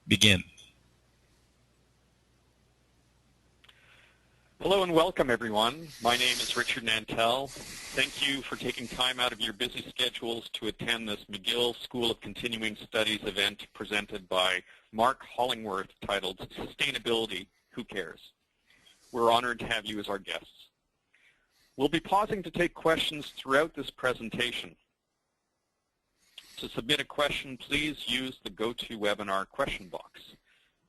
begin. Hello and welcome, everyone. My name is Richard Nantel. Thank you for taking time out of your busy schedules to attend this McGill School of Continuing Studies event presented by Mark Hollingworth titled Sustainability, Who Cares? We're honored to have you as our guests. We'll be pausing to take questions throughout this presentation. To submit a question, please use the GoToWebinar question box.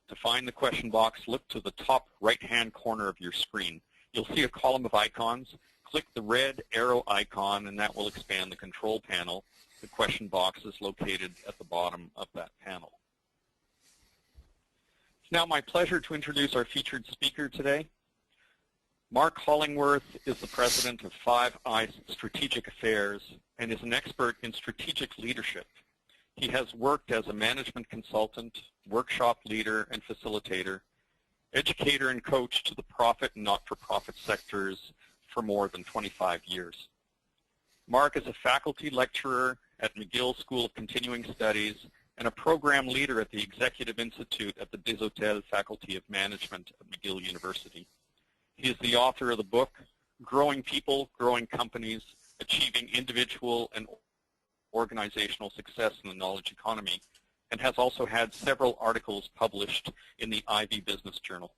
To find the question box, look to the top right-hand corner of your screen. You'll see a column of icons. Click the red arrow icon, and that will expand the control panel. The question box is located at the bottom of that panel. It's now my pleasure to introduce our featured speaker today. Mark Hollingworth is the president of Five Eyes Strategic Affairs and is an expert in strategic leadership. He has worked as a management consultant, workshop leader and facilitator, educator and coach to the profit and not-for-profit sectors for more than 25 years. Mark is a faculty lecturer at McGill School of Continuing Studies and a program leader at the Executive Institute at the Des Hôtels Faculty of Management at McGill University. He is the author of the book, Growing People, Growing Companies, Achieving Individual and Organizational Success in the Knowledge Economy, and has also had several articles published in the Ivey Business Journal.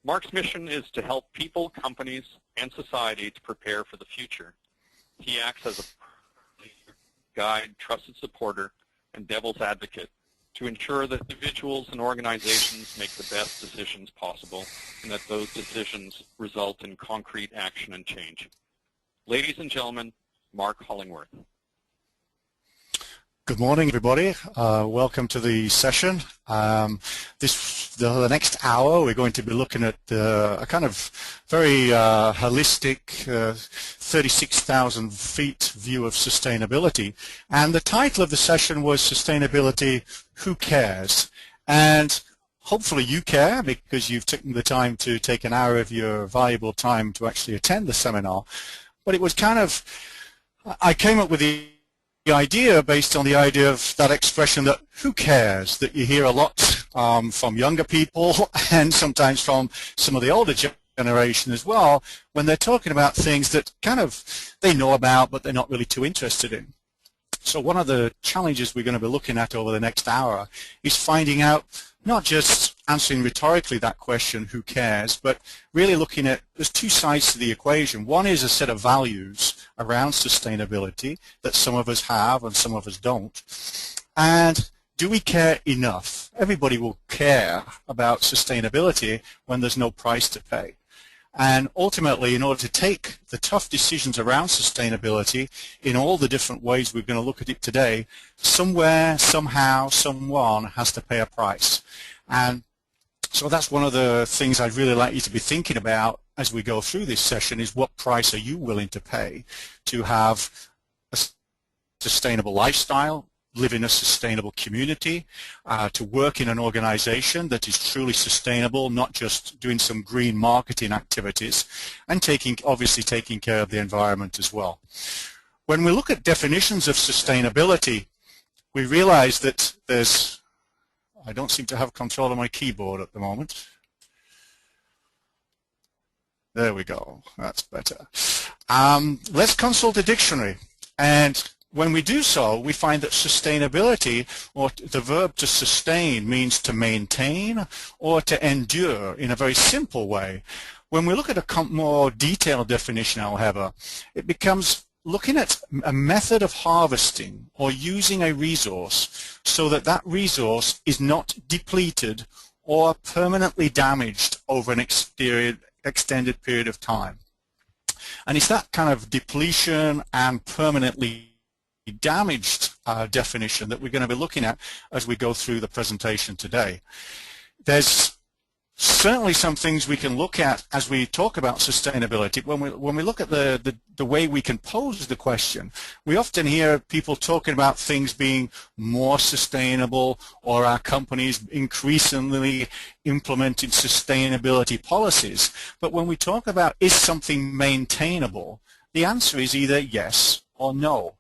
Mark's mission is to help people, companies, and society to prepare for the future. He acts as a guide, trusted supporter, and devil's advocate to ensure that individuals and organizations make the best decisions possible and that those decisions result in concrete action and change. Ladies and gentlemen, Mark Hollingworth. Good morning, everybody. Welcome to the session. The next hour, we're going to be looking at a kind of very holistic 36,000 feet view of sustainability. And the title of the session was Sustainability, Who Cares? And hopefully you care because you've taken the time to take an hour of your valuable time to actually attend the seminar. But it was kind of, I came up with the idea based on the idea of that expression that who cares, that you hear a lot from younger people and sometimes from some of the older generation as well when they're talking about things that kind of they know about but they're not really too interested in. So one of the challenges we're going to be looking at over the next hour is finding out, not just answering rhetorically that question, who cares, but really looking at, there's two sides to the equation. One is a set of values around sustainability that some of us have and some of us don't. And do we care enough? Everybody will care about sustainability when there's no price to pay. And ultimately, in order to take the tough decisions around sustainability in all the different ways we're going to look at it today, somewhere, somehow, someone has to pay a price. And so that's one of the things I'd really like you to be thinking about as we go through this session is what price are you willing to pay to have a sustainable lifestyle, live in a sustainable community, to work in an organization that is truly sustainable, not just doing some green marketing activities, and obviously taking care of the environment as well. When we look at definitions of sustainability, we realize that I don't seem to have control of my keyboard at the moment. There we go, that's better. Let's consult a dictionary. And when we do so, we find that sustainability, or the verb to sustain, means to maintain or to endure in a very simple way. When we look at a more detailed definition, however, it becomes looking at a method of harvesting or using a resource so that that resource is not depleted or permanently damaged over an extended period of time. And it's that kind of depletion and permanently damaged definition that we're going to be looking at as we go through the presentation today. There's certainly some things we can look at as we talk about sustainability. When we look at the way we can pose the question, we often hear people talking about things being more sustainable or our companies increasingly implementing sustainability policies. But when we talk about is something maintainable, the answer is either yes or no.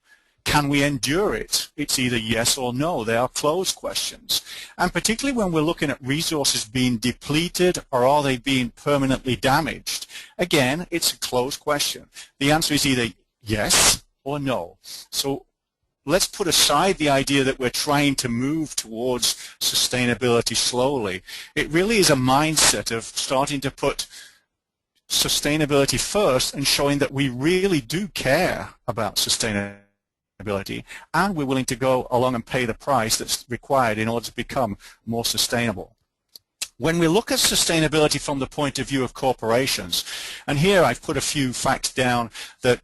can we endure it? It's either yes or no. They are closed questions. And particularly when we're looking at resources being depleted or are they being permanently damaged, again, it's a closed question. The answer is either yes or no. So let's put aside the idea that we're trying to move towards sustainability slowly. It really is a mindset of starting to put sustainability first and showing that we really do care about sustainability and we're willing to go along and pay the price that's required in order to become more sustainable. When we look at sustainability from the point of view of corporations, and here I've put a few facts down that,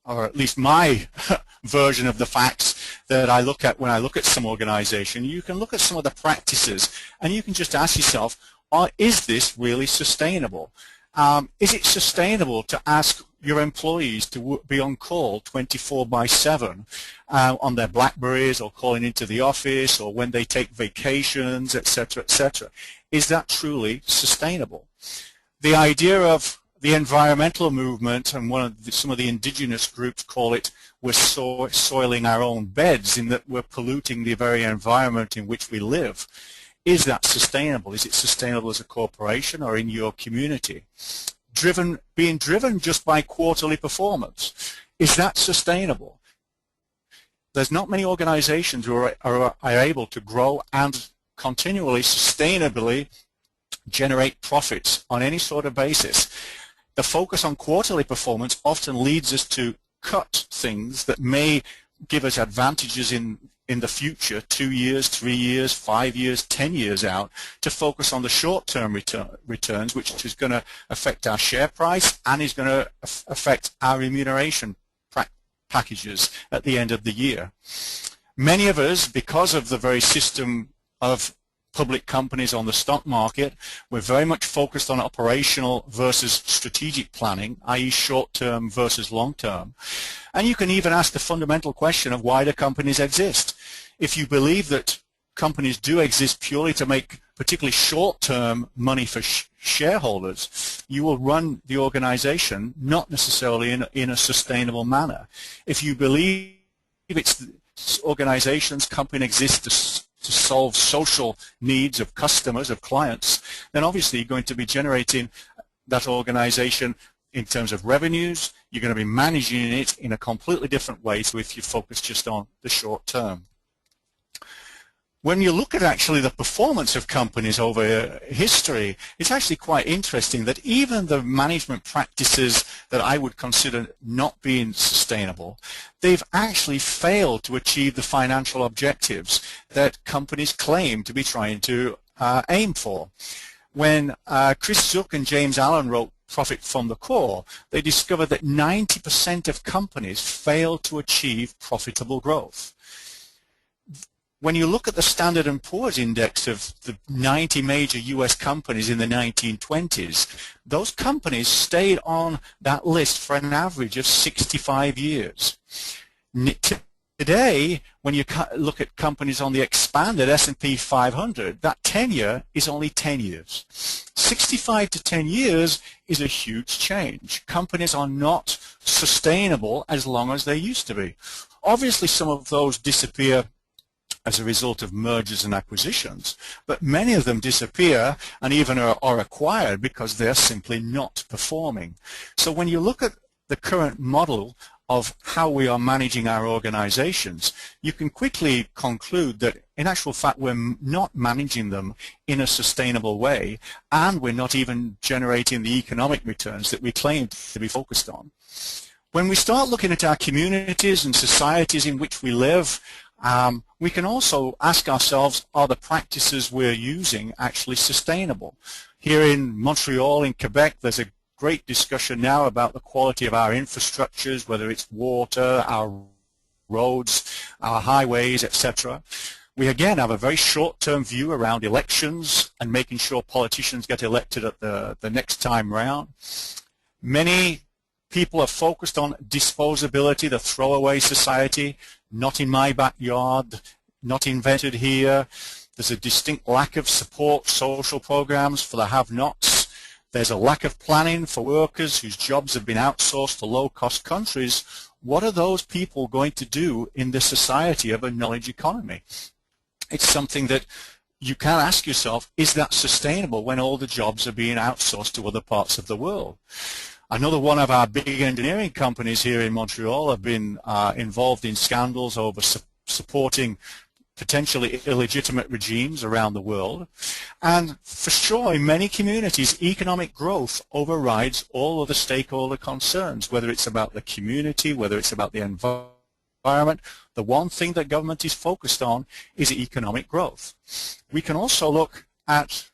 or at least my version of the facts that I look at when I look at some organization, you can look at some of the practices and you can just ask yourself, is this really sustainable? Is it sustainable to ask your employees to be on call 24/7 on their Blackberries or calling into the office or when they take vacations, etc., etc.? Is that truly sustainable? The idea of the environmental movement, and some of the indigenous groups call it, we're soiling our own beds, in that we're polluting the very environment in which we live. Is that sustainable? Is it sustainable as a corporation or in your community? Being driven just by quarterly performance, is that sustainable? There's not many organizations who are able to grow and continually, sustainably generate profits on any sort of basis. The focus on quarterly performance often leads us to cut things that may give us advantages in the future, 2 years, 3 years, 5 years, 10 years out, to focus on the short-term returns, which is going to affect our share price and is going to affect our remuneration packages at the end of the year. Many of us, because of the very system of public companies on the stock market, we're very much focused on operational versus strategic planning, i.e. short-term versus long-term. And you can even ask the fundamental question of why do companies exist? If you believe that companies do exist purely to make particularly short-term money for shareholders, you will run the organization not necessarily in a sustainable manner. If you believe it's organizations, company exists to solve social needs of customers, of clients, then obviously you're going to be generating that organization in terms of revenues. You're going to be managing it in a completely different way to if you focus just on the short term. When you look at actually the performance of companies over history, it's actually quite interesting that even the management practices that I would consider not being sustainable, they've actually failed to achieve the financial objectives that companies claim to be trying to aim for. When Chris Zook and James Allen wrote Profit from the Core, they discovered that 90% of companies fail to achieve profitable growth. When you look at the Standard & Poor's index of the 90 major US companies in the 1920s, those companies stayed on that list for an average of 65 years. Today, when you look at companies on the expanded S&P 500, that tenure is only 10 years. 65 to 10 years is a huge change. Companies are not sustainable as long as they used to be. Obviously, some of those disappear as a result of mergers and acquisitions, but many of them disappear and even are acquired because they're simply not performing. So when you look at the current model of how we are managing our organizations, you can quickly conclude that in actual fact we're not managing them in a sustainable way, and we're not even generating the economic returns that we claim to be focused on. When we start looking at our communities and societies in which we live, we can also ask ourselves, are the practices we're using actually sustainable? Here in Montreal, in Quebec, there's a great discussion now about the quality of our infrastructures, whether it's water, our roads, our highways, etc. We again have a very short-term view around elections and making sure politicians get elected at the next time round. Many people are focused on disposability, the throwaway society, not in my backyard, not invented here. There's a distinct lack of support social programs for the have-nots. There's a lack of planning for workers whose jobs have been outsourced to low-cost countries, what are those people going to do in the society of a knowledge economy? It's something that you can ask yourself, is that sustainable when all the jobs are being outsourced to other parts of the world? Another one of our big engineering companies here in Montreal have been involved in scandals over supporting potentially illegitimate regimes around the world. And for sure, in many communities, economic growth overrides all other stakeholder concerns, whether it's about the community, whether it's about the environment. The one thing that government is focused on is economic growth. We can also look at,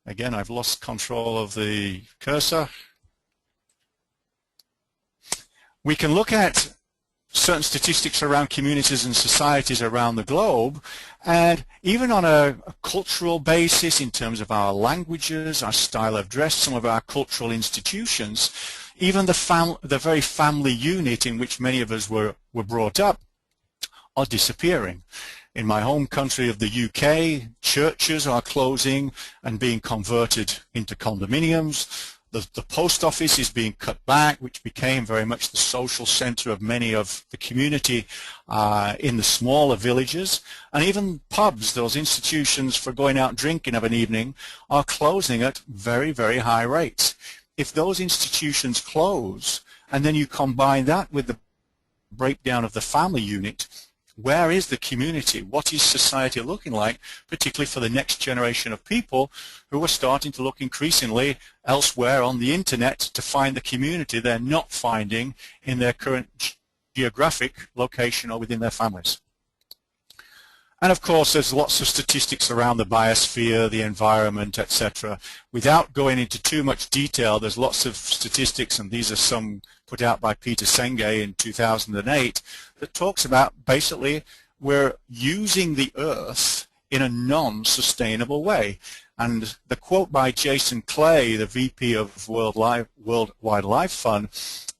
again, I've lost control of the cursor. We can look at certain statistics around communities and societies around the globe, and even on a cultural basis in terms of our languages, our style of dress, some of our cultural institutions, even the very family unit in which many of us were brought up are disappearing. In my home country of the UK, churches are closing and being converted into condominiums. The post office is being cut back, which became very much the social center of many of the community in the smaller villages. And even pubs, those institutions for going out drinking of an evening, are closing at very, very high rates. If those institutions close, and then you combine that with the breakdown of the family unit, where is the community? What is society looking like, particularly for the next generation of people who are starting to look increasingly elsewhere on the internet to find the community they're not finding in their current geographic location or within their families? And of course, there's lots of statistics around the biosphere, the environment, etc. Without going into too much detail, there's lots of statistics, and these are some put out by Peter Senge in 2008, that talks about basically we're using the earth in a non-sustainable way. And the quote by Jason Clay, the VP of World Wildlife Fund,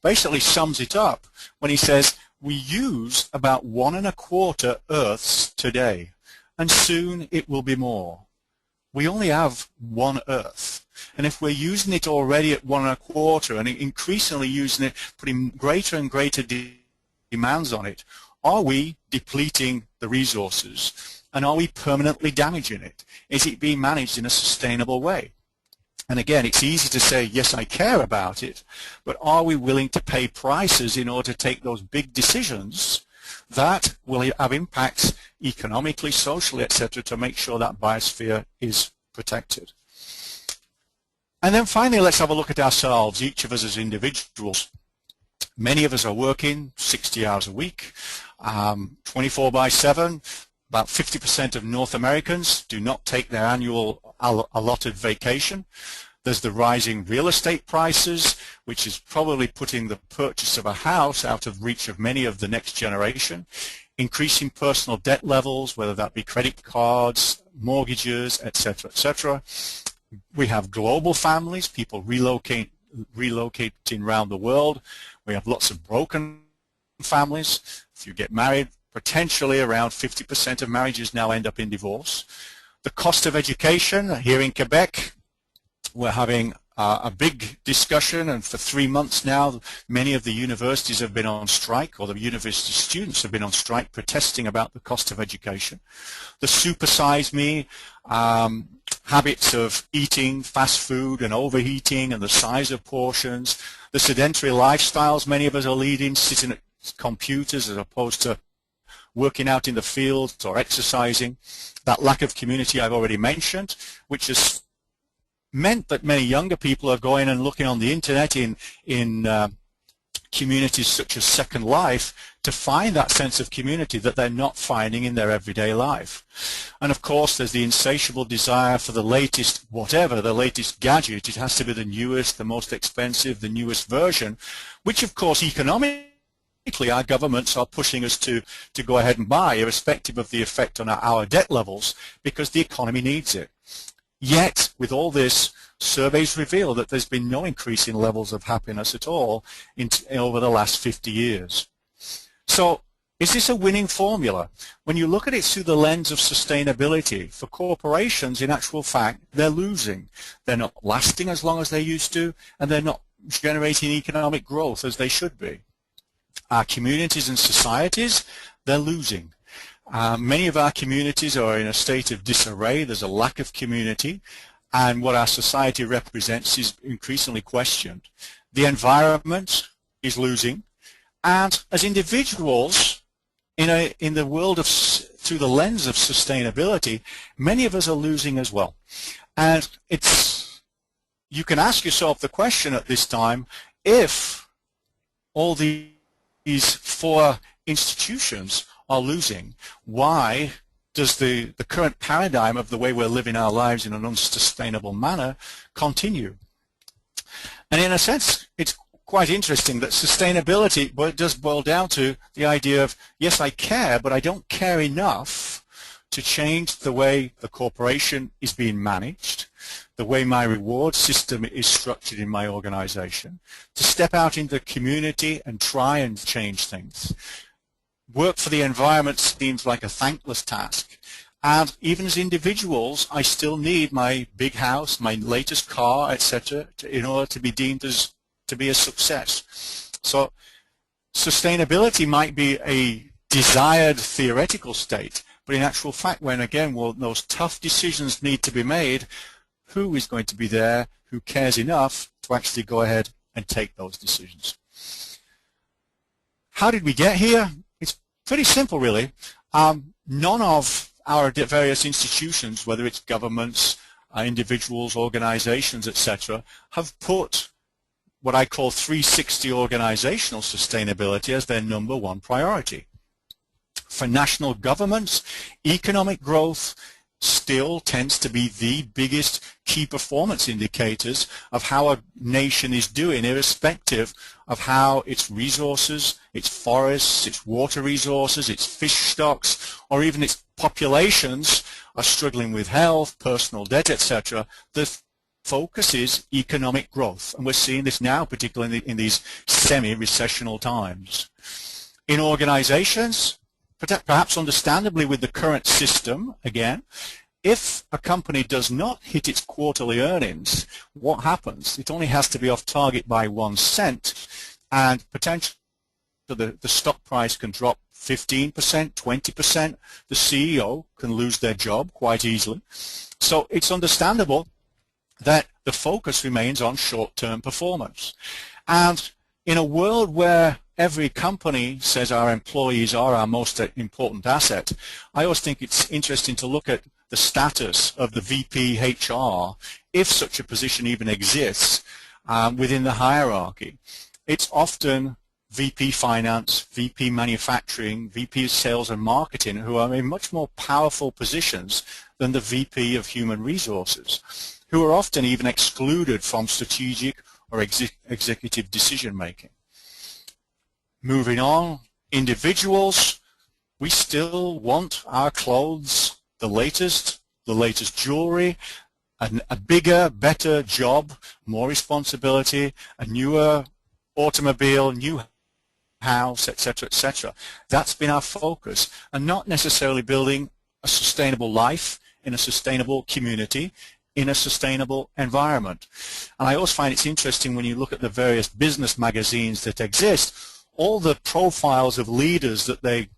basically sums it up when he says, we use about 1¼ Earths today, and soon it will be more. We only have one Earth, and if we're using it already at 1¼ and increasingly using it, putting greater and greater demands on it, are we depleting the resources, and are we permanently damaging it? Is it being managed in a sustainable way? And again, it's easy to say, yes, I care about it, but are we willing to pay prices in order to take those big decisions that will have impacts economically, socially, etc., to make sure that biosphere is protected? And then finally, let's have a look at ourselves, each of us as individuals. Many of us are working 60 hours a week, 24/7. About 50% of North Americans do not take their annual allotted vacation. There's the rising real estate prices, which is probably putting the purchase of a house out of reach of many of the next generation. Increasing personal debt levels, whether that be credit cards, mortgages, etc., etc. We have global families, people relocating around the world. We have lots of broken families. If you get married, potentially around 50% of marriages now end up in divorce. The cost of education here in Quebec, we're having a big discussion, and for 3 months now many of the universities have been on strike, or the university students have been on strike protesting about the cost of education. The supersize me habits of eating fast food and overeating and the size of portions, the sedentary lifestyles many of us are leading, sitting at computers as opposed to working out in the fields or exercising, that lack of community I've already mentioned, which has meant that many younger people are going and looking on the internet in communities such as Second Life to find that sense of community that they're not finding in their everyday life. And of course there's the insatiable desire for the latest whatever, the latest gadget. It has to be the newest, the most expensive, the newest version, which of course economically our governments are pushing us to go ahead and buy, irrespective of the effect on our debt levels, because the economy needs it. Yet, with all this, surveys reveal that there's been no increase in levels of happiness at all over the last 50 years. So, is this a winning formula? When you look at it through the lens of sustainability, for corporations, in actual fact, they're losing. They're not lasting as long as they used to, and they're not generating economic growth as they should be. our communities and societies, they're losing. Many of our communities are in a state of disarray. There's a lack of community, and what our society represents is increasingly questioned. The environment is losing, and as individuals, in the world of through the lens of sustainability, many of us are losing as well. And you can ask yourself the question at this time, if all these four institutions are losing, why does the current paradigm of the way we're living our lives in an unsustainable manner continue? And in a sense, it's quite interesting that sustainability does boil down to the idea of, yes, I care, but I don't care enough to change the way the corporation is being managed, the way my reward system is structured in my organization, to step out into the community and try and change things. Work for the environment seems like a thankless task. And even as individuals, I still need my big house, my latest car, etc., in order to be deemed to be a success. So sustainability might be a desired theoretical state, but in actual fact, when again, those tough decisions need to be made, who is going to be there, who cares enough to actually go ahead and take those decisions? How did we get here? It's pretty simple, really. None of our various institutions, whether it's governments, individuals, organizations, etc., have put what I call 360 organizational sustainability as their number one priority. For national governments, economic growth still tends to be the biggest key performance indicators of how a nation is doing, irrespective of how its resources, its forests, its water resources, its fish stocks, or even its populations are struggling with health, personal debt, etc. The focus is economic growth, and we're seeing this now, particularly in these semi-recessional times. In organizations, perhaps understandably with the current system, again, if a company does not hit its quarterly earnings, what happens? It only has to be off target by 1 cent, and potentially the stock price can drop 15%, 20%. The CEO can lose their job quite easily. So it's understandable that the focus remains on short-term performance. And in a world where every company says our employees are our most important asset, I always think it's interesting to look at the status of the VP HR, if such a position even exists, within the hierarchy. It's often VP Finance, VP Manufacturing, VP Sales and Marketing who are in much more powerful positions than the VP of Human Resources, who are often even excluded from strategic or executive decision making. Moving on, individuals, we still want our clothes, the latest jewelry, a bigger, better job, more responsibility, a newer automobile, new house, etc., etc. That's been our focus, and not necessarily building a sustainable life in a sustainable community, in a sustainable environment. And I always find it's interesting when you look at the various business magazines that exist, all the profiles of leaders that they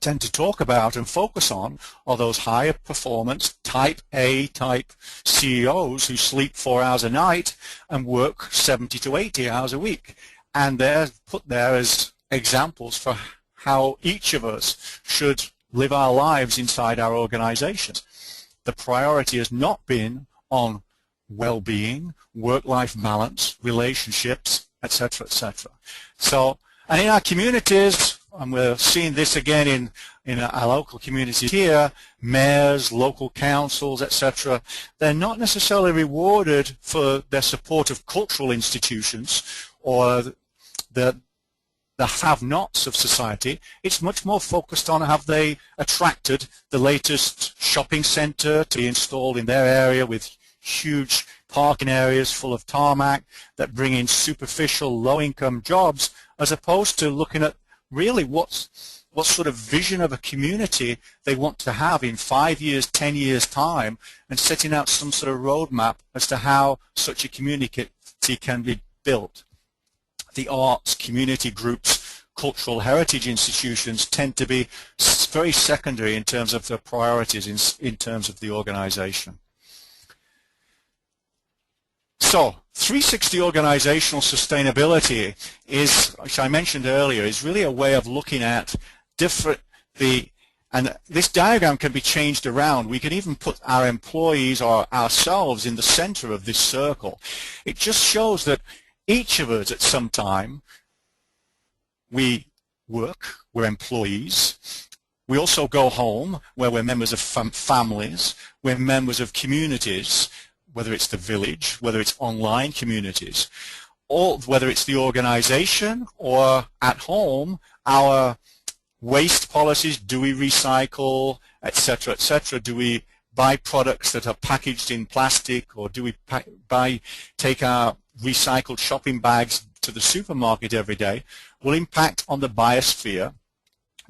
tend to talk about and focus on are those higher performance type A type CEOs who sleep 4 hours a night and work 70 to 80 hours a week. And they're put there as examples for how each of us should live our lives inside our organizations. The priority has not been on well-being, work-life balance, relationships, etc., etc. So, and in our communities, and we're seeing this again in our local communities here, mayors, local councils, etc., they're not necessarily rewarded for their support of cultural institutions or the have-nots of society. It's much more focused on have they attracted the latest shopping center to be installed in their area with huge parking areas full of tarmac that bring in superficial low-income jobs, as opposed to looking at really what sort of vision of a community they want to have in 5 years, 10 years time, and setting out some sort of roadmap as to how such a community can be built. The arts, community groups, cultural heritage institutions tend to be very secondary in terms of the priorities in terms of the organization. So 360 organizational sustainability is, which I mentioned earlier, is really a way of looking at and this diagram can be changed around. We can even put our employees or ourselves in the center of this circle. It just shows that each of us at some time, we work, we're employees. We also go home where we're members of families, we're members of communities, whether it's the village, whether it's online communities, or whether it's the organization or at home, our waste policies, do we recycle, etc., etc. Do we buy products that are packaged in plastic, or do we take our recycled shopping bags to the supermarket every day, will impact on the biosphere.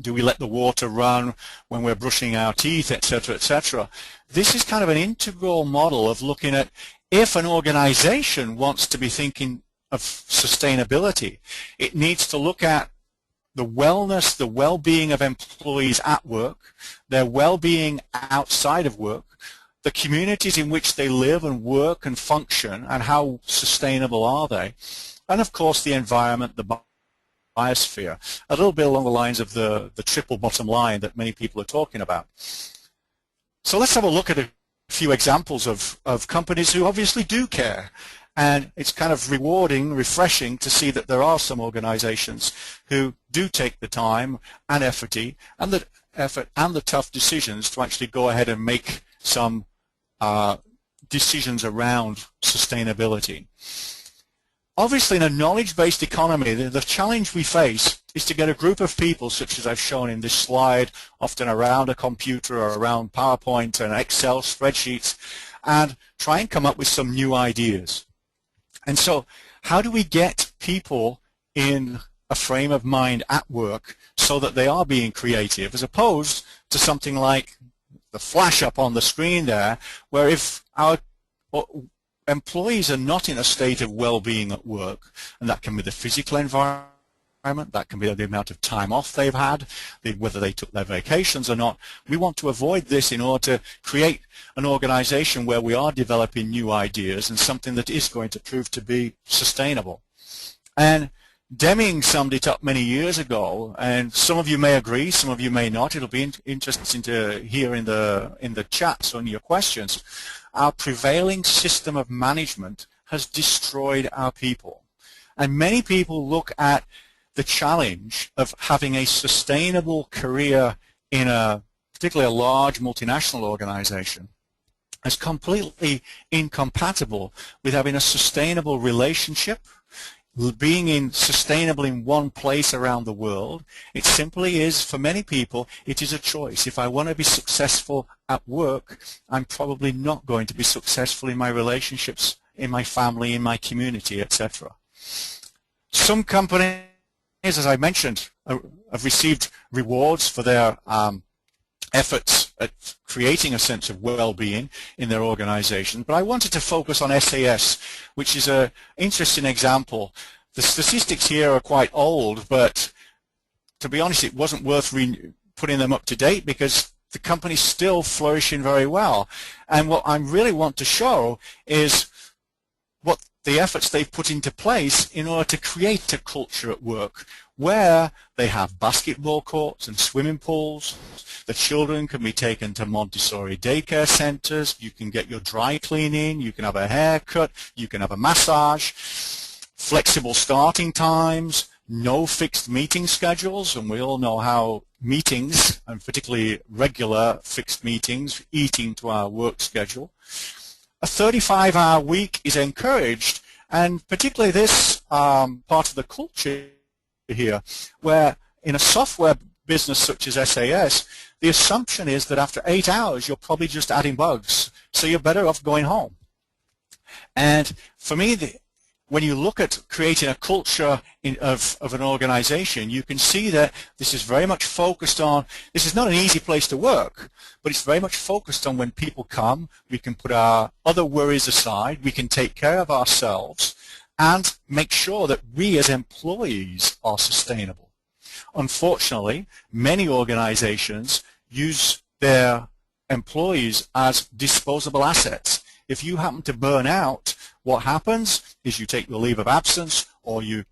Do we let the water run when we're brushing our teeth, etc., etc.? This is kind of an integral model of looking at if an organization wants to be thinking of sustainability, it needs to look at the wellness, the well-being of employees at work, their well-being outside of work, the communities in which they live and work and function, and how sustainable are they, and of course the environment, the biosphere, a little bit along the lines of the triple bottom line that many people are talking about. So let's have a look at a few examples of companies who obviously do care. And it's kind of rewarding, refreshing to see that there are some organizations who do take the time and effort and the tough decisions to actually go ahead and make some decisions around sustainability. Obviously, in a knowledge-based economy, the challenge we face is to get a group of people, such as I've shown in this slide, often around a computer or around PowerPoint and Excel spreadsheets, and try and come up with some new ideas. And so how do we get people in a frame of mind at work so that they are being creative, as opposed to something like the flash up on the screen there, where if our employees are not in a state of well-being at work, and that can be the physical environment, that can be the amount of time off they've had, whether they took their vacations or not. We want to avoid this in order to create an organization where we are developing new ideas and something that is going to prove to be sustainable. And Deming summed it up many years ago, and some of you may agree, some of you may not. It'll be interesting to hear in the chats on your questions. Our prevailing system of management has destroyed our people. And many people look at the challenge of having a sustainable career in particularly a large multinational organization as completely incompatible with having a sustainable relationship, being sustainable in one place around the world. It simply is, for many people, it is a choice. If I want to be successful at work, I'm probably not going to be successful in my relationships, in my family, in my community, etc. Some companies, as I mentioned, have received rewards for their efforts at creating a sense of well-being in their organization. But I wanted to focus on SAS, which is an interesting example. The statistics here are quite old, but to be honest, it wasn't worth putting them up to date because the company's still flourishing very well. And what I really want to show is what the efforts they've put into place in order to create a culture at work where they have basketball courts and swimming pools. The children can be taken to Montessori daycare centers. You can get your dry cleaning. You can have a haircut. You can have a massage. Flexible starting times. No fixed meeting schedules. And we all know how meetings, and particularly regular fixed meetings, eat into our work schedule. A 35-hour week is encouraged, and particularly this part of the culture here, where in a software business such as SAS, the assumption is that after 8 hours you're probably just adding bugs, so you're better off going home. And for me, when you look at creating a culture of an organization, you can see that this is very much focused on, this is not an easy place to work, but it's very much focused on when people come, we can put our other worries aside, we can take care of ourselves, and make sure that we as employees are sustainable. unfortunately, many organizations use their employees as disposable assets. If you happen to burn out, what happens is you take the leave of absence or you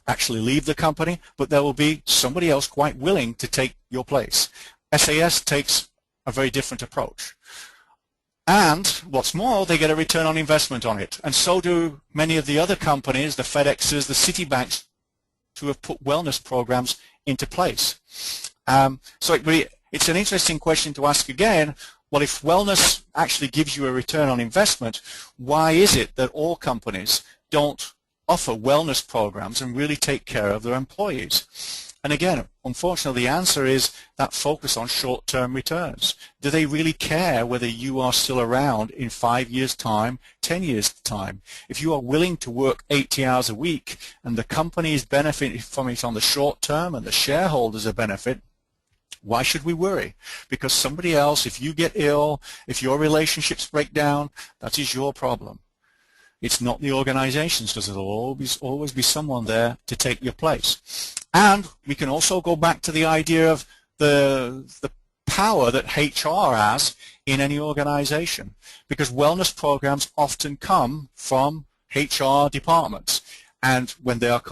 actually leave the company, but there will be somebody else quite willing to take your place. SAS takes a very different approach. And what's more, they get a return on investment on it. And so do many of the other companies, the FedExes, the Citibanks, who have put wellness programs into place. So it's an interesting question to ask again. Well, if wellness actually gives you a return on investment, why is it that all companies don't offer wellness programs and really take care of their employees? And again, unfortunately, the answer is that focus on short-term returns. Do they really care whether you are still around in 5 years' time, 10 years' time? If you are willing to work 80 hours a week and the company is benefiting from it on the short term and the shareholders are benefit, why should we worry? Because somebody else, if you get ill, if your relationships break down, that is your problem. It's not the organizations, because there will always be someone there to take your place. And we can also go back to the idea of the power that HR has in any organization, because wellness programs often come from HR departments, and when they are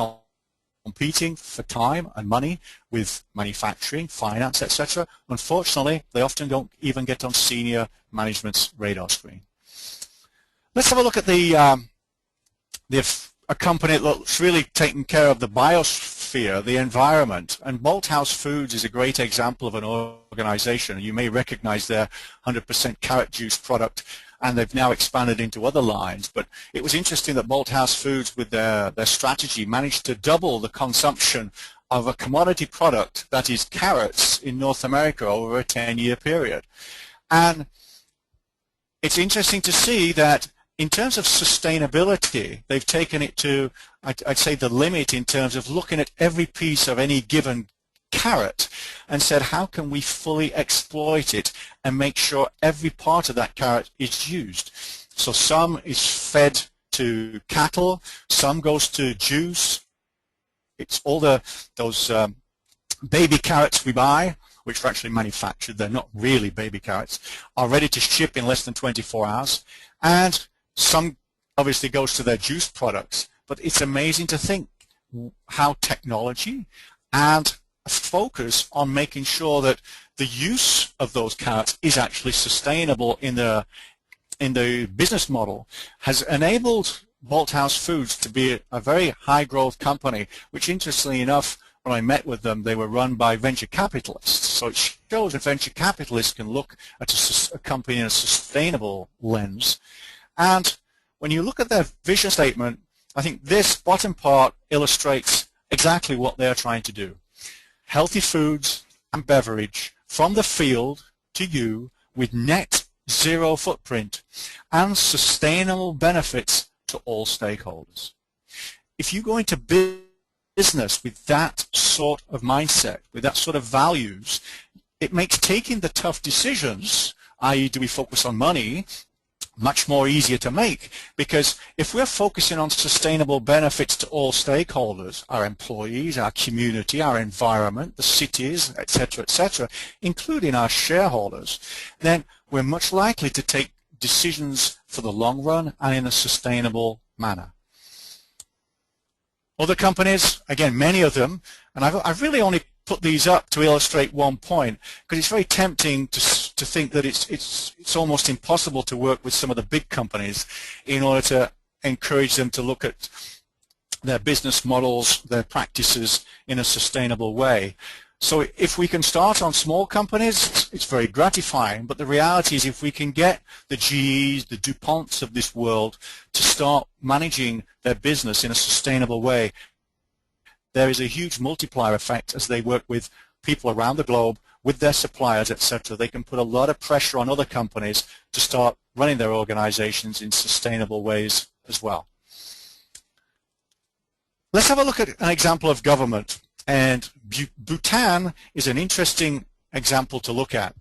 competing for time and money with manufacturing, finance, etc., unfortunately, they often don't even get on senior management's radar screen. Let's have a look at a company that's really taking care of the biosphere, the environment. And Malthouse Foods is a great example of an organization. You may recognize their 100% carrot juice product, and they've now expanded into other lines. But it was interesting that Malthouse Foods, with their strategy, managed to double the consumption of a commodity product that is carrots in North America over a 10-year period. And it's interesting to see that in terms of sustainability, they've taken it to, I'd say, the limit in terms of looking at every piece of any given carrot and said, how can we fully exploit it and make sure every part of that carrot is used? So some is fed to cattle, some goes to juice. It's all those baby carrots we buy, which are actually manufactured, they're not really baby carrots, are ready to ship in less than 24 hours. And some obviously goes to their juice products. But it's amazing to think how technology and a focus on making sure that the use of those carrots is actually sustainable in the business model has enabled Malthouse Foods to be a very high growth company, which interestingly enough, when I met with them, they were run by venture capitalists. So it shows that venture capitalists can look at a company in a sustainable lens. And when you look at their vision statement, I think this bottom part illustrates exactly what they're trying to do. Healthy foods and beverage from the field to you with net zero footprint and sustainable benefits to all stakeholders. If you go into business with that sort of mindset, with that sort of values, it makes taking the tough decisions, i.e. do we focus on money, much more easier to make, because if we're focusing on sustainable benefits to all stakeholders, our employees, our community, our environment, the cities, etc., including our shareholders, then we're much likely to take decisions for the long run and in a sustainable manner. Other companies, again, many of them, and I've really only put these up to illustrate one point, because it's very tempting to think that it's almost impossible to work with some of the big companies in order to encourage them to look at their business models, their practices in a sustainable way. So if we can start on small companies, it's very gratifying, but the reality is if we can get the GEs, the DuPonts of this world to start managing their business in a sustainable way, there is a huge multiplier effect as they work with people around the globe, with their suppliers, etc. They can put a lot of pressure on other companies to start running their organizations in sustainable ways as well. Let's have a look at an example of government. And Bhutan is an interesting example to look at.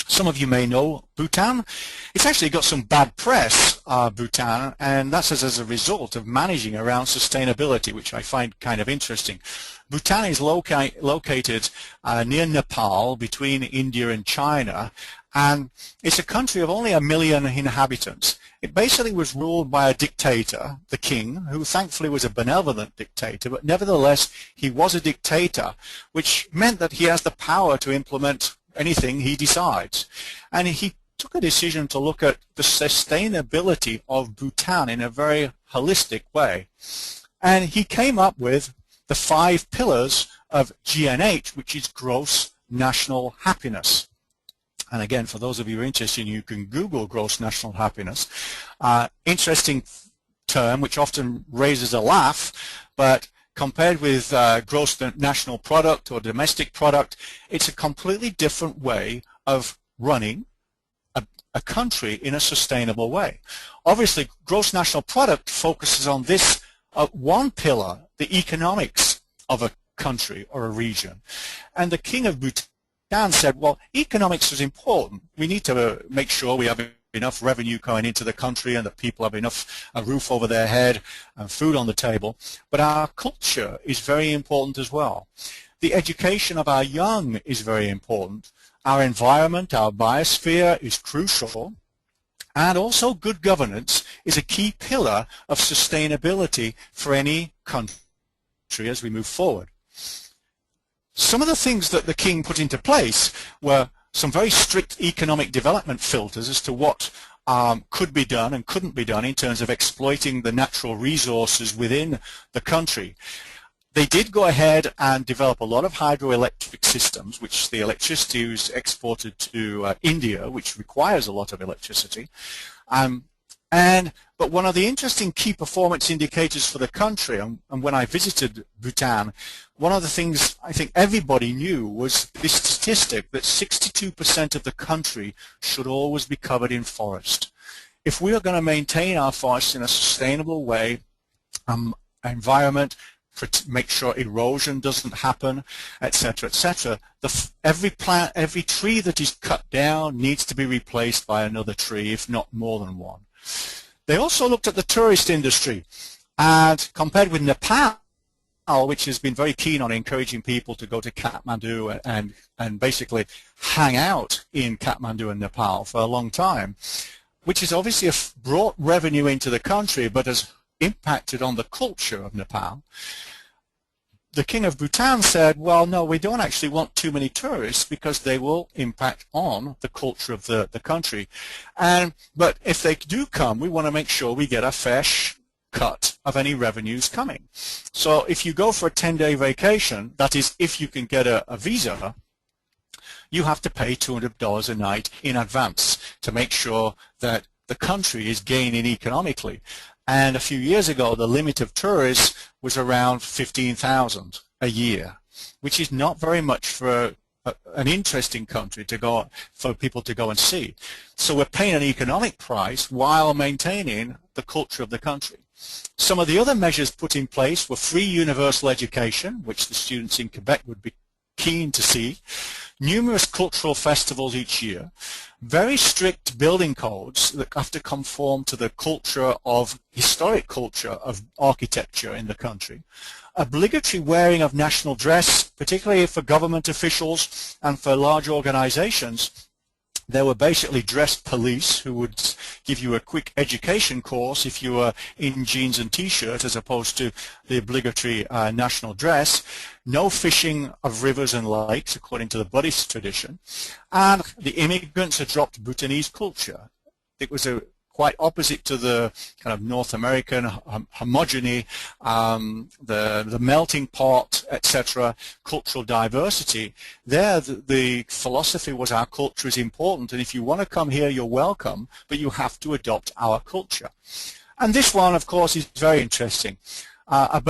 Some of you may know Bhutan. It's actually got some bad press, Bhutan, and that's as a result of managing around sustainability, which I find kind of interesting. Bhutan is located near Nepal, between India and China, and it's a country of only 1 million inhabitants. It basically was ruled by a dictator, the king, who thankfully was a benevolent dictator, but nevertheless he was a dictator, which meant that he has the power to implement anything he decides. And he took a decision to look at the sustainability of Bhutan in a very holistic way. And he came up with the 5 pillars of GNH, which is gross national happiness. And again, for those of you who are interested, you can Google gross national happiness. Interesting term, which often raises a laugh, but compared with gross national product or domestic product, it's a completely different way of running a country in a sustainable way. Obviously, gross national product focuses on this one pillar, the economics of a country or a region. And the king of Bhutan said, well, economics is important. We need to make sure we have enough revenue going into the country and that people have enough a roof over their head and food on the table. But our culture is very important as well. The education of our young is very important. Our environment, our biosphere is crucial. And also good governance is a key pillar of sustainability for any country as we move forward. Some of the things that the king put into place were some very strict economic development filters as to what could be done and couldn't be done in terms of exploiting the natural resources within the country. They did go ahead and develop a lot of hydroelectric systems, which the electricity is exported to India, which requires a lot of electricity. But one of the interesting key performance indicators for the country, and when I visited Bhutan, one of the things I think everybody knew was this statistic that 62% of the country should always be covered in forest. If we are going to maintain our forests in a sustainable way, environment, make sure erosion doesn't happen, etc., etc., every tree that is cut down needs to be replaced by another tree, if not more than one. They also looked at the tourist industry, and compared with Nepal, which has been very keen on encouraging people to go to Kathmandu and basically hang out in Kathmandu and Nepal for a long time, which has obviously brought revenue into the country but has impacted on the culture of Nepal. The king of Bhutan said, well, no, we don't actually want too many tourists because they will impact on the culture of the country. But if they do come, we want to make sure we get a fair cut of any revenues coming. So if you go for a 10-day vacation, that is if you can get a visa, you have to pay $200 a night in advance to make sure that the country is gaining economically. And a few years ago, the limit of tourists was around 15,000 a year, which is not very much for an interesting country to go for people to go and see. So we're paying an economic price while maintaining the culture of the country. Some of the other measures put in place were free universal education, which the students in Quebec would be keen to see, numerous cultural festivals each year, very strict building codes that have to conform to the historic culture of architecture in the country, obligatory wearing of national dress, particularly for government officials and for large organizations. There were basically dressed police who would give you a quick education course if you were in jeans and t-shirt as opposed to the obligatory national dress. No fishing of rivers and lakes according to the Buddhist tradition. And the immigrants had dropped Bhutanese culture. It was quite opposite to the kind of North American homogeny, the melting pot, etc., cultural diversity. There, the philosophy was our culture is important, and if you want to come here, you're welcome, but you have to adopt our culture. And this one, of course, is very interesting. A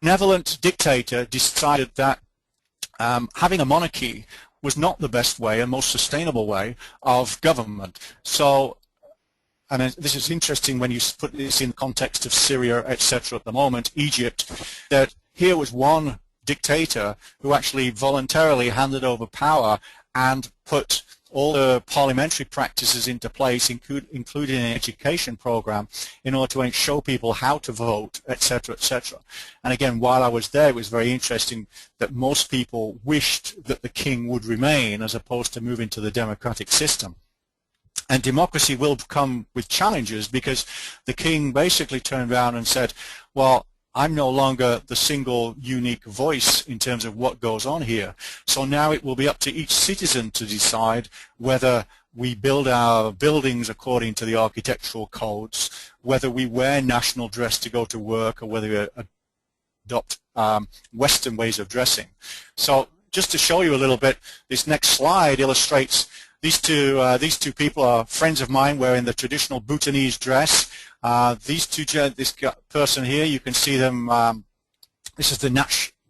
benevolent dictator decided that having a monarchy was not the best way and most sustainable way of government. So, and this is interesting when you put this in the context of Syria, etc. at the moment, Egypt, that here was one dictator who actually voluntarily handed over power and put all the parliamentary practices into place, including an education program, in order to show people how to vote, etc., etc. And again, while I was there, it was very interesting that most people wished that the king would remain as opposed to move into the democratic system. And democracy will come with challenges, because the king basically turned around and said, well, I'm no longer the single unique voice in terms of what goes on here. So now it will be up to each citizen to decide whether we build our buildings according to the architectural codes, whether we wear national dress to go to work, or whether we adopt Western ways of dressing. So just to show you a little bit, this next slide illustrates these two people are friends of mine wearing the traditional Bhutanese dress. This person here, you can see them, this is the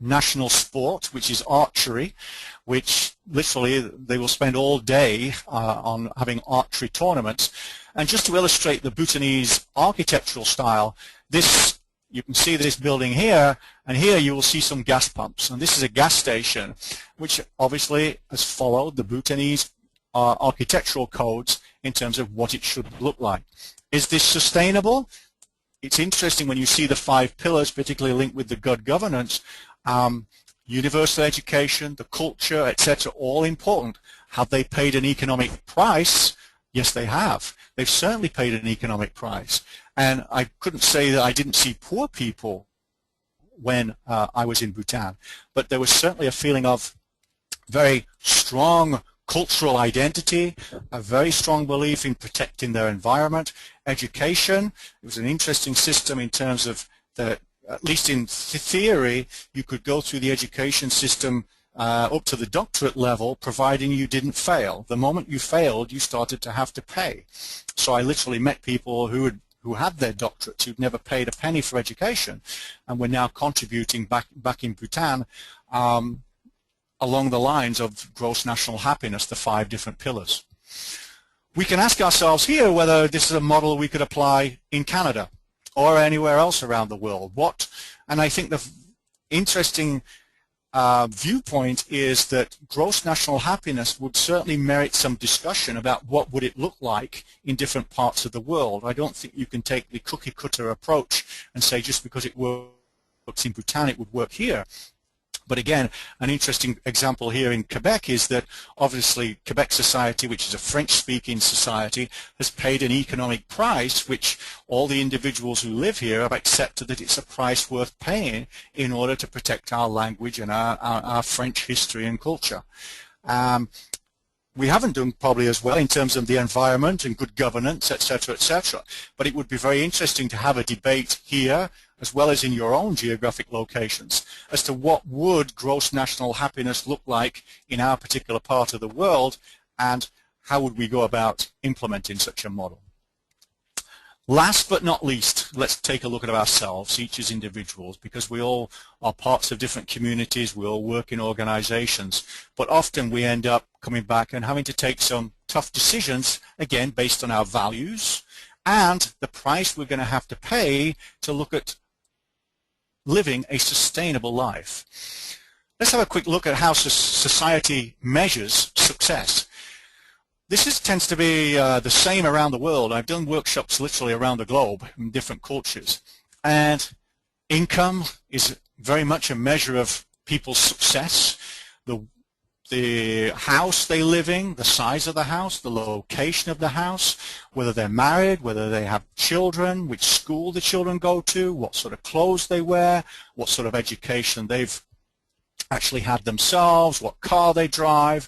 national sport, which is archery, which literally they will spend all day on having archery tournaments. And just to illustrate the Bhutanese architectural style, you can see this building here, and here you will see some gas pumps. And this is a gas station, which obviously has followed the Bhutanese architectural codes in terms of what it should look like. Is this sustainable? It's interesting when you see the 5 pillars, particularly linked with the good governance, universal education, the culture, etc., all important. Have they paid an economic price? Yes, they have. They've certainly paid an economic price. And I couldn't say that I didn't see poor people when I was in Bhutan, but there was certainly a feeling of very strong cultural identity, a very strong belief in protecting their environment. Education, it was an interesting system in terms of at least in theory, you could go through the education system up to the doctorate level, providing you didn't fail. The moment you failed, you started to have to pay. So I literally met people who had their doctorates, who'd never paid a penny for education, and were now contributing back in Bhutan along the lines of gross national happiness, the 5 different pillars. We can ask ourselves here whether this is a model we could apply in Canada or anywhere else around the world. And I think the interesting viewpoint is that gross national happiness would certainly merit some discussion about what would it look like in different parts of the world. I don't think you can take the cookie-cutter approach and say just because it works in Bhutan it would work here. But again, an interesting example here in Quebec is that obviously Quebec society, which is a French-speaking society, has paid an economic price which all the individuals who live here have accepted that it's a price worth paying in order to protect our language and our French history and culture. We haven't done probably as well in terms of the environment and good governance, etc., etc. But it would be very interesting to have a debate here, as well as in your own geographic locations, as to what would gross national happiness look like in our particular part of the world, and how would we go about implementing such a model. Last but not least, let's take a look at ourselves, each as individuals, because we all are parts of different communities, we all work in organizations, but often we end up coming back and having to take some tough decisions, again, based on our values and the price we're going to have to pay to look at living a sustainable life. Let's have a quick look at how society measures success. This tends to be the same around the world. I've done workshops literally around the globe in different cultures. And income is very much a measure of people's success. The house they live in, the size of the house, the location of the house, whether they're married, whether they have children, which school the children go to, what sort of clothes they wear, what sort of education they've actually had themselves, what car they drive.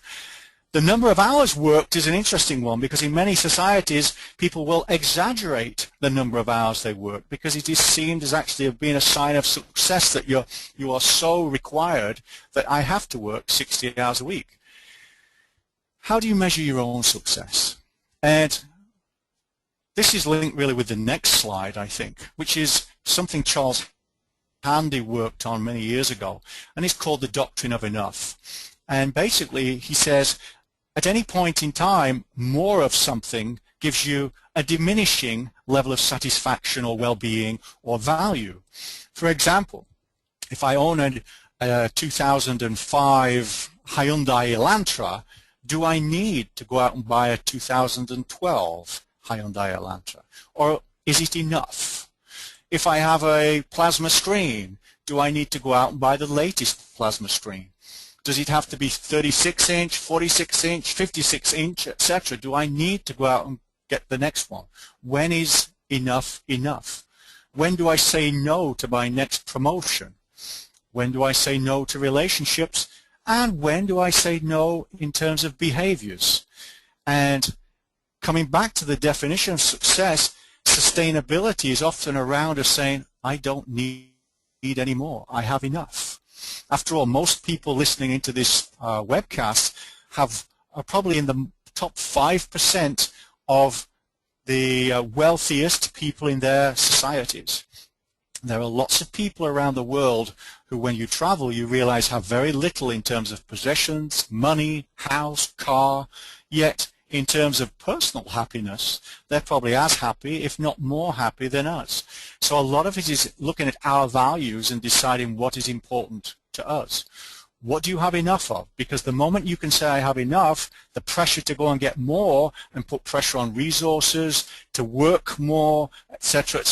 The number of hours worked is an interesting one, because in many societies people will exaggerate the number of hours they work because it is seen as actually being a sign of success that you are so required that I have to work 60 hours a week. How do you measure your own success? And this is linked really with the next slide, I think, which is something Charles Handy worked on many years ago, and it's called the doctrine of enough. And basically he says, at any point in time, more of something gives you a diminishing level of satisfaction or well-being or value. For example, if I own a 2005 Hyundai Elantra, Do I need to go out and buy a 2012 Hyundai Elantra? Or is it enough? If I have a plasma screen, do I need to go out and buy the latest plasma screen? Does it have to be 36-inch, 46-inch, 56-inch, etc.? Do I need to go out and get the next one? When is enough enough? When do I say no to my next promotion? When do I say no to relationships? And when do I say no in terms of behaviors? And coming back to the definition of success, sustainability is often around us saying, I don't need any more. I have enough. After all, most people listening into this webcast are probably in the top 5% of the wealthiest people in their societies. There are lots of people around the world who, when you travel, you realize have very little in terms of possessions, money, house, car, yet in terms of personal happiness, they're probably as happy, if not more happy than us. So a lot of it is looking at our values and deciding what is important to us. What do you have enough of? Because the moment you can say I have enough, the pressure to go and get more and put pressure on resources, to work more, etc.,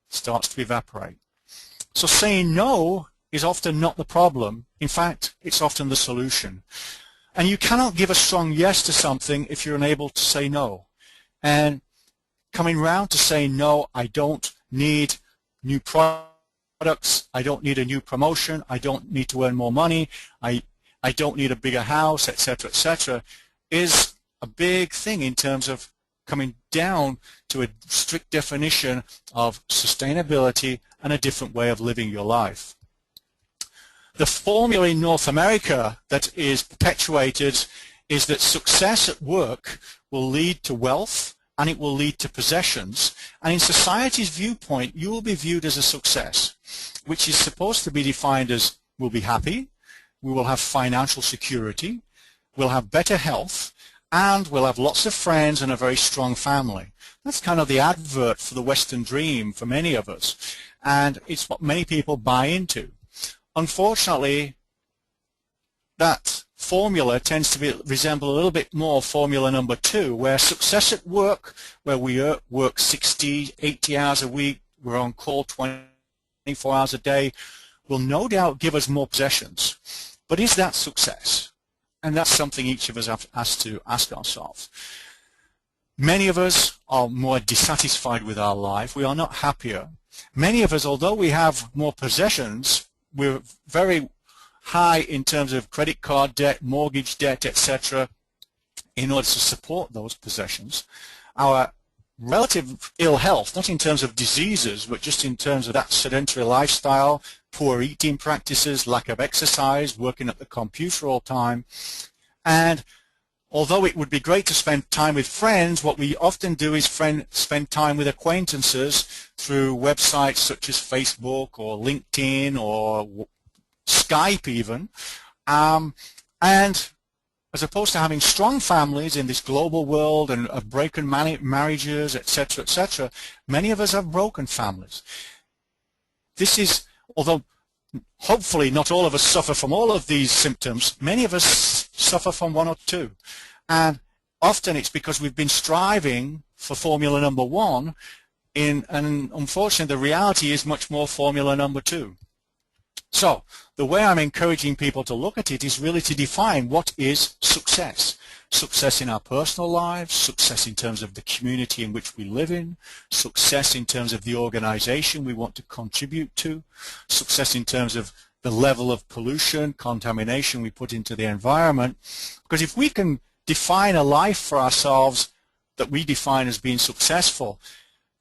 starts to evaporate. So saying no is often not the problem. In fact, it's often the solution. And you cannot give a strong yes to something if you're unable to say no. And coming round to saying no, I don't need new products, I don't need a new promotion, I don't need to earn more money, I don't need a bigger house, etc., is a big thing in terms of coming down to a strict definition of sustainability and a different way of living your life. The formula in North America that is perpetuated is that success at work will lead to wealth and it will lead to possessions, and in society's viewpoint you will be viewed as a success, which is supposed to be defined as we'll be happy, we will have financial security, we'll have better health, and we'll have lots of friends and a very strong family. That's kind of the advert for the Western dream for many of us, and it's what many people buy into. Unfortunately, that formula tends to resemble a little bit more formula number 2, where success at work, where we work 60, 80 hours a week, we're on call 24 hours a day, will no doubt give us more possessions. But is that success? And that's something each of us has to ask ourselves. Many of us are more dissatisfied with our life. We are not happier. Many of us, although we have more possessions, we're very high in terms of credit card debt, mortgage debt, etc., in order to support those possessions. Our relative ill health, not in terms of diseases, but just in terms of that sedentary lifestyle, poor eating practices, lack of exercise, working at the computer all the time. And although it would be great to spend time with friends, what we often do is spend time with acquaintances through websites such as Facebook or LinkedIn or Skype even. And as opposed to having strong families in this global world and of broken marriages, etc., many of us have broken families. This is, although hopefully not all of us suffer from all of these symptoms, many of us suffer from one or two. And often it's because we've been striving for formula number 1, and unfortunately the reality is much more formula number 2. So the way I'm encouraging people to look at it is really to define what is success. Success in our personal lives, success in terms of the community in which we live in, success in terms of the organization we want to contribute to, success in terms of the level of pollution, contamination we put into the environment. Because if we can define a life for ourselves that we define as being successful,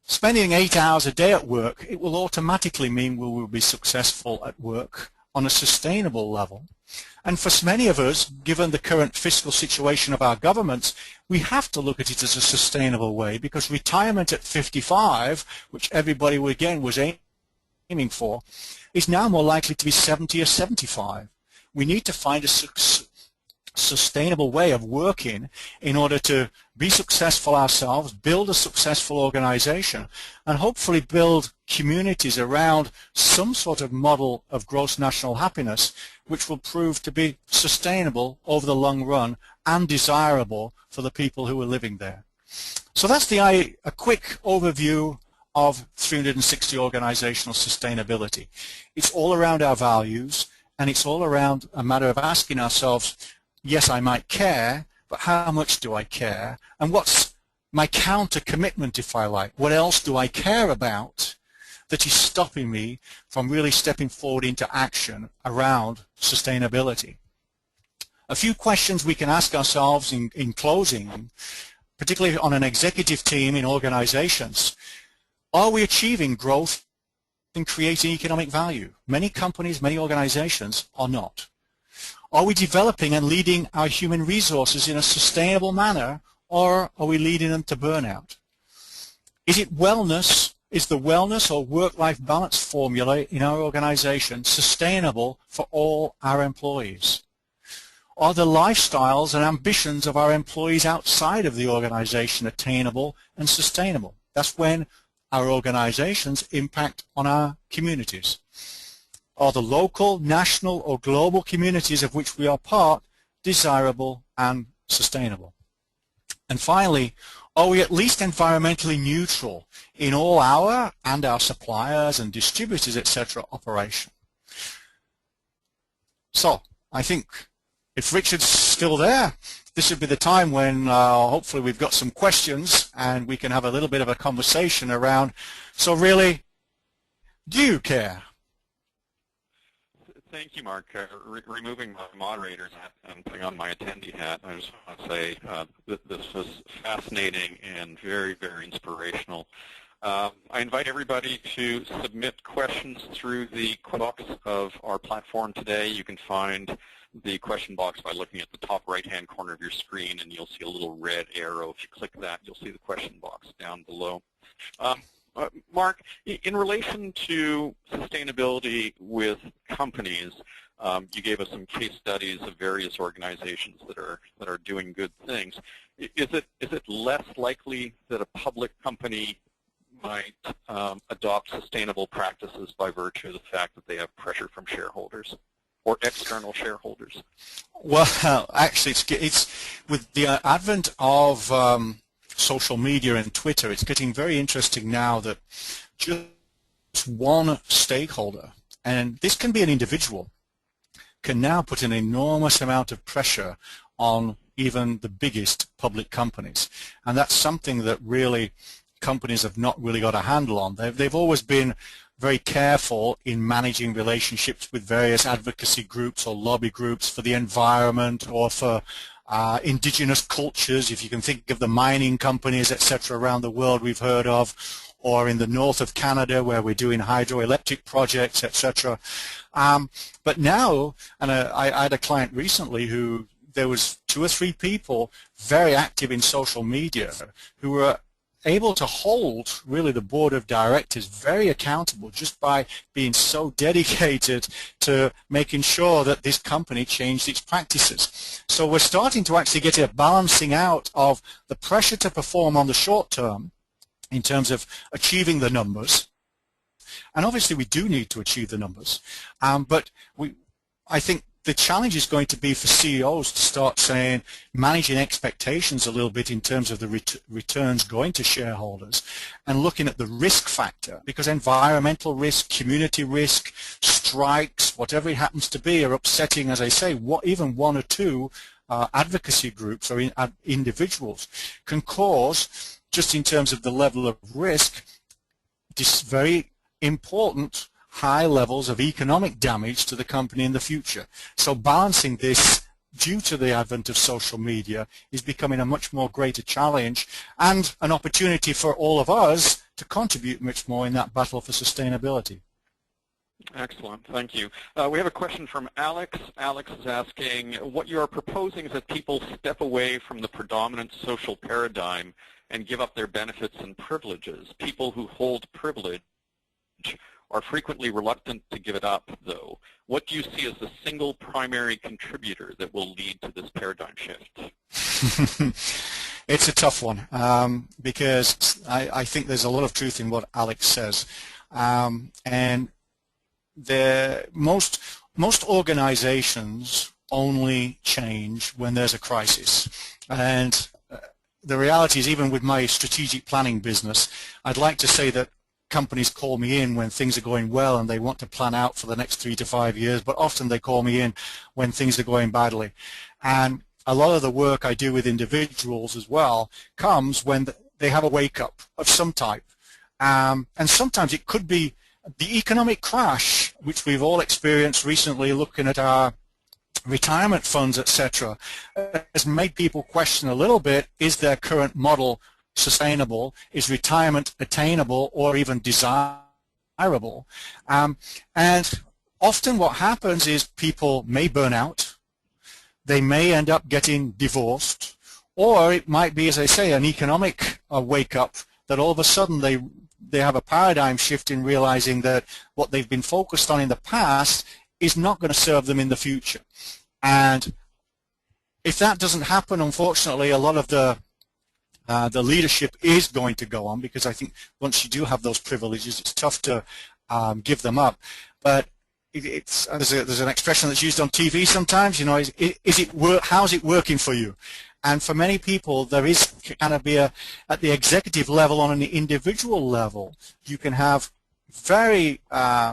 spending 8 hours a day at work, it will automatically mean we will be successful at work on a sustainable level. And for many of us, given the current fiscal situation of our governments, we have to look at it as a sustainable way, because retirement at 55, which everybody again was aiming for, is now more likely to be 70 or 75. We need to find sustainable way of working in order to be successful ourselves, build a successful organization, and hopefully build communities around some sort of model of gross national happiness which will prove to be sustainable over the long run and desirable for the people who are living there. So that's a quick overview of 360 organizational sustainability. It's all around our values, and it's all around a matter of asking ourselves, yes, I might care, but how much do I care? And what's my counter commitment, if I like? What else do I care about that is stopping me from really stepping forward into action around sustainability? A few questions we can ask ourselves in closing, particularly on an executive team in organizations. Are we achieving growth and creating economic value? Many companies, many organizations are not. Are we developing and leading our human resources in a sustainable manner, or are we leading them to burnout? Is it wellness? Is the wellness or work-life balance formula in our organization sustainable for all our employees? Are the lifestyles and ambitions of our employees outside of the organization attainable and sustainable? That's when our organizations impact on our communities. Are the local, national, or global communities of which we are part desirable and sustainable? And finally, are we at least environmentally neutral in all our and our suppliers and distributors, etc. operation? So, I think if Richard's still there, this would be the time when hopefully we've got some questions and we can have a little bit of a conversation around, so really, do you care? Thank you, Mark. Removing my moderator's hat and putting on my attendee hat, I just want to say that this was fascinating and very, very inspirational. I invite everybody to submit questions through the box of our platform today. You can find the question box by looking at the top right-hand corner of your screen, and you'll see a little red arrow. If you click that, you'll see the question box down below. Mark, in relation to sustainability with companies, you gave us some case studies of various organizations that are doing good things. Is it less likely that a public company might adopt sustainable practices by virtue of the fact that they have pressure from shareholders or external shareholders? Well, actually, it's with the advent of social media and Twitter, it's getting very interesting now that just one stakeholder, and this can be an individual, can now put an enormous amount of pressure on even the biggest public companies. And that's something that really companies have not really got a handle on. They've always been very careful in managing relationships with various advocacy groups or lobby groups for the environment or for indigenous cultures, if you can think of the mining companies, etc., around the world we've heard of, or in the north of Canada where we're doing hydroelectric projects, etc. But now, and I had a client recently who there was 2 or 3 people very active in social media who were able to hold really the board of directors very accountable just by being so dedicated to making sure that this company changed its practices. So we're starting to actually get a balancing out of the pressure to perform on the short term in terms of achieving the numbers. And obviously we do need to achieve the numbers, but I think the challenge is going to be for CEOs to start saying, managing expectations a little bit in terms of the returns going to shareholders and looking at the risk factor, because environmental risk, community risk, strikes, whatever it happens to be, are upsetting, as I say, even 1 or 2 advocacy groups or individuals can cause, just in terms of the level of risk, this very important high levels of economic damage to the company in the future. So balancing this, due to the advent of social media, is becoming a much more greater challenge and an opportunity for all of us to contribute much more in that battle for sustainability. Excellent, thank you. We have a question from Alex. Alex is asking, what you are proposing is that people step away from the predominant social paradigm and give up their benefits and privileges. People who hold privilege are frequently reluctant to give it up, though. What do you see as the single primary contributor that will lead to this paradigm shift? It's a tough one because I think there's a lot of truth in what Alex says. And most organizations only change when there's a crisis. And the reality is, even with my strategic planning business, I'd like to say that companies call me in when things are going well and they want to plan out for the next 3 to 5 years, but often they call me in when things are going badly. And a lot of the work I do with individuals as well comes when they have a wake-up of some type. And sometimes it could be the economic crash, which we've all experienced recently looking at our retirement funds, etc., has made people question a little bit, is their current model sustainable? Is retirement attainable or even desirable? And often what happens is people may burn out, they may end up getting divorced, or it might be, as I say, an economic wake-up that all of a sudden they have a paradigm shift in realizing that what they've been focused on in the past is not going to serve them in the future. And if that doesn't happen, unfortunately, a lot of the leadership is going to go on, because I think once you do have those privileges, it's tough to give them up. But there's an expression that's used on TV sometimes, you know, how's it working for you? And for many people, there is kind of at the executive level, on an individual level, you can have very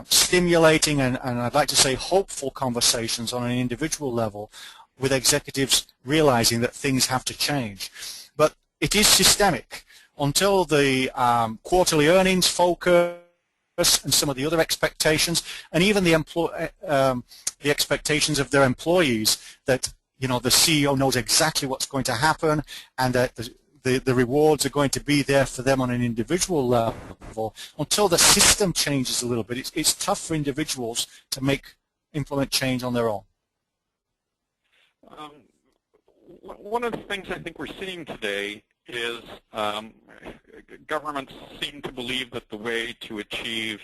stimulating and I'd like to say hopeful conversations on an individual level with executives realizing that things have to change. But it is systemic. Until the quarterly earnings focus and some of the other expectations, and even the expectations of their employees, that, you know, the CEO knows exactly what's going to happen and that the rewards are going to be there for them on an individual level. Until the system changes a little bit, it's tough for individuals to implement change on their own. One of the things I think we're seeing today is governments seem to believe that the way to achieve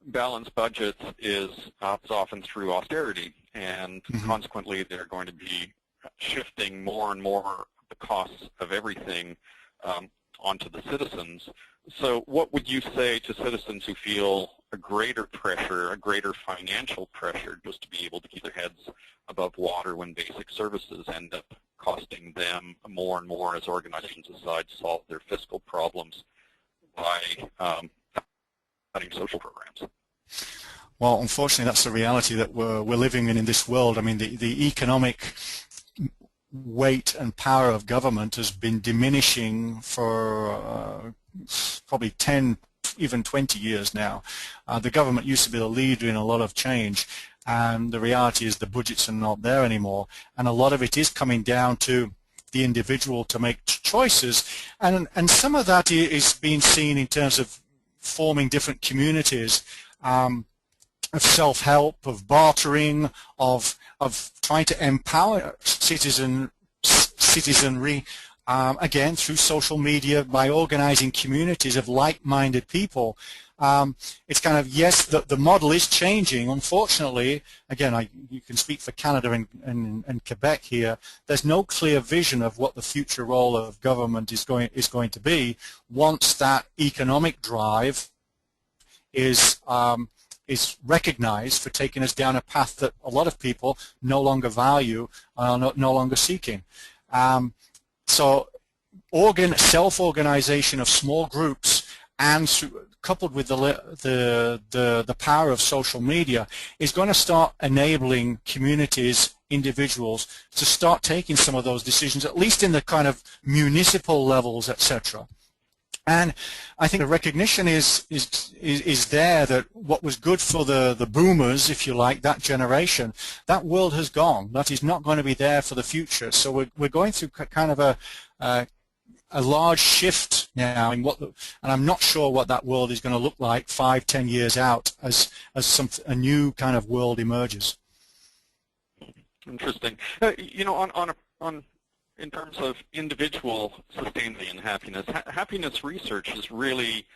balanced budgets is often through austerity, and consequently they're going to be shifting more and more the costs of everything onto the citizens. So what would you say to citizens who feel a greater pressure, a greater financial pressure, just to be able to keep their heads above water when basic services end up costing them more and more as organizations decide to solve their fiscal problems by cutting social programs? Well, unfortunately, that's the reality that we're living in this world. I mean, the economic weight and power of government has been diminishing for probably 10, even 20 years now. The government used to be the leader in a lot of change, and the reality is the budgets are not there anymore, and a lot of it is coming down to the individual to make choices, and some of that is being seen in terms of forming different communities of self-help, of bartering, of trying to empower citizenry, again, through social media, by organizing communities of like-minded people. It's kind of, yes, the model is changing. Unfortunately, again, you can speak for Canada and Quebec here, there's no clear vision of what the future role of government is going to be once that economic drive is recognized for taking us down a path that a lot of people no longer value, no longer seeking. So self-organization of small groups, and coupled with the power of social media, is going to start enabling communities, individuals, to start taking some of those decisions, at least in the kind of municipal levels, etc. And I think the recognition is there that what was good for the boomers, if you like, that generation, that world has gone. That is not going to be there for the future. So we're going through kind of a large shift now in and I'm not sure what that world is going to look like 5-10 years out as a new kind of world emerges. Interesting. You know, in terms of individual sustainability and happiness, happiness research is really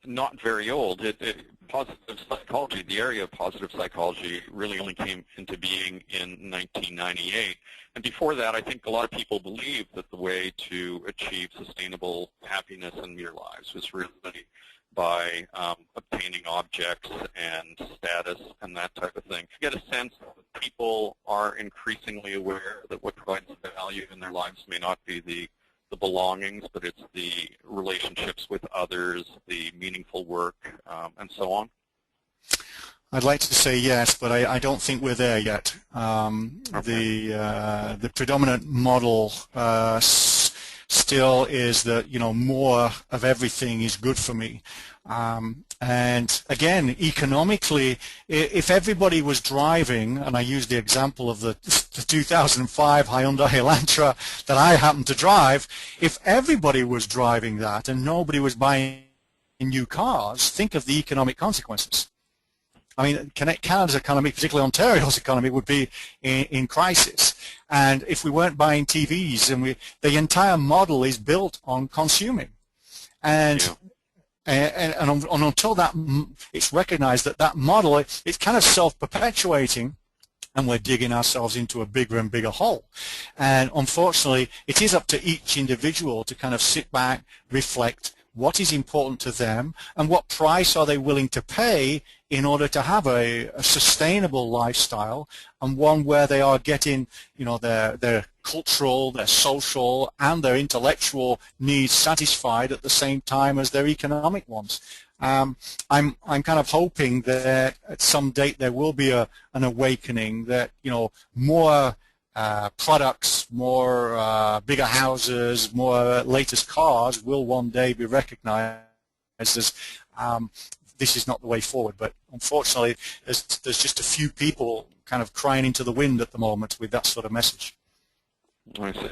not very old. Positive psychology, the area of positive psychology really only came into being in 1998. And before that, I think a lot of people believed that the way to achieve sustainable happiness in your lives was really by obtaining objects and status and that type of thing. You get a sense that people are increasingly aware that what provides value in their lives may not be the belongings, but it's the relationships with others, the meaningful work, and so on? I'd like to say yes, but I don't think we're there yet. Okay. The predominant model still is that, you know, more of everything is good for me. And again, economically, if everybody was driving, and I use the example of the 2005 Hyundai Elantra that I happen to drive, if everybody was driving that and nobody was buying new cars, think of the economic consequences. I mean, Canada's economy, particularly Ontario's economy, would be in crisis. And if we weren't buying TVs, and the entire model is built on consuming. And Yeah. And until that it's recognized that that model, it's kind of self-perpetuating, and we're digging ourselves into a bigger and bigger hole. And unfortunately, it is up to each individual to kind of sit back, reflect what is important to them, and what price are they willing to pay in order to have a sustainable lifestyle, and one where they are getting, you know, their cultural, their social, and their intellectual needs satisfied at the same time as their economic ones. I'm kind of hoping that at some date there will be an awakening that, you know, more products, more bigger houses, more latest cars will one day be recognized as this is not the way forward. But unfortunately, there's just a few people kind of crying into the wind at the moment with that sort of message. I see.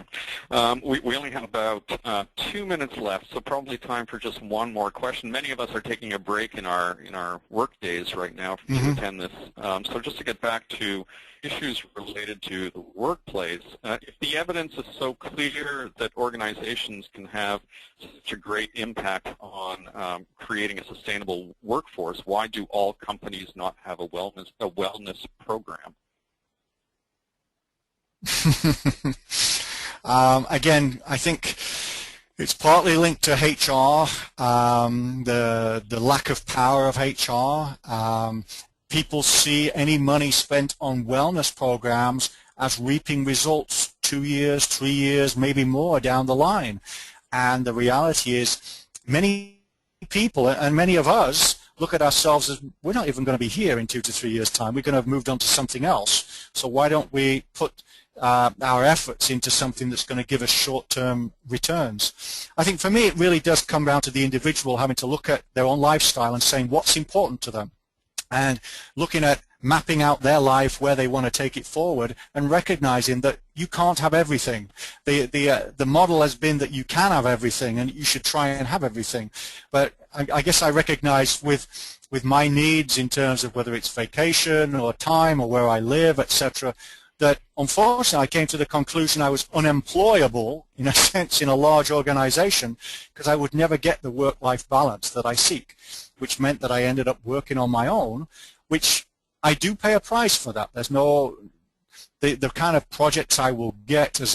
We only have about 2 minutes left, so probably time for just one more question. Many of us are taking a break in our work days right now to attend this. So just to get back to issues related to the workplace, if the evidence is so clear that organizations can have such a great impact on creating a sustainable workforce, why do all companies not have a wellness program? Again, I think it's partly linked to HR, the lack of power of HR. People see any money spent on wellness programs as reaping results 2 years, 3 years, maybe more down the line. And the reality is many people, and many of us, look at ourselves as we're not even going to be here in 2 to 3 years' time. We're going to have moved on to something else. So why don't we put our efforts into something that's going to give us short-term returns? I think for me it really does come down to the individual having to look at their own lifestyle and saying what's important to them, and looking at mapping out their life, where they want to take it forward, and recognizing that you can't have everything. The model has been that you can have everything and you should try and have everything. But I guess I recognize with my needs in terms of whether it's vacation or time or where I live, etc., that unfortunately I came to the conclusion I was unemployable in a sense in a large organization because I would never get the work-life balance that I seek, which meant that I ended up working on my own, which I do pay a price for that. There's no, the kind of projects I will get as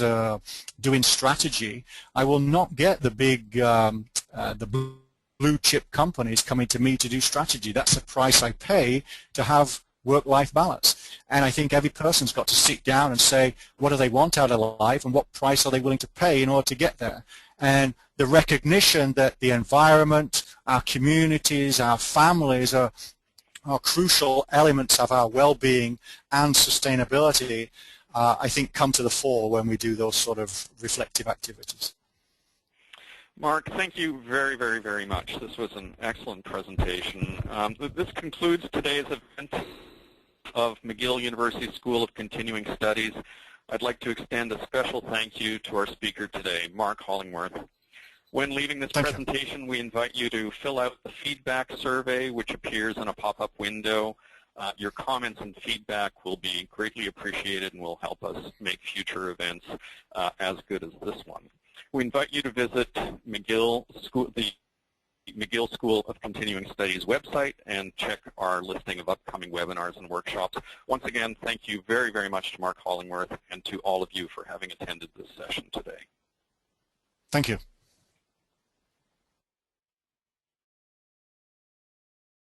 doing strategy, I will not get the big, the blue chip companies coming to me to do strategy. That's the price I pay to have work-life balance. And I think every person's got to sit down and say, what do they want out of life and what price are they willing to pay in order to get there? And the recognition that the environment, our communities, our families are crucial elements of our well-being and sustainability, I think come to the fore when we do those sort of reflective activities. Mark, thank you very, very, very much. This was an excellent presentation. This concludes today's event of McGill University School of Continuing Studies. I'd like to extend a special thank you to our speaker today, Mark Hollingworth. When leaving this presentation, we invite you to fill out the feedback survey, which appears in a pop-up window. Your comments and feedback will be greatly appreciated and will help us make future events as good as this one. We invite you to visit McGill School, the McGill School of Continuing Studies website and check our listing of upcoming webinars and workshops. Once again, thank you very, very much to Mark Hollingworth and to all of you for having attended this session today. Thank you.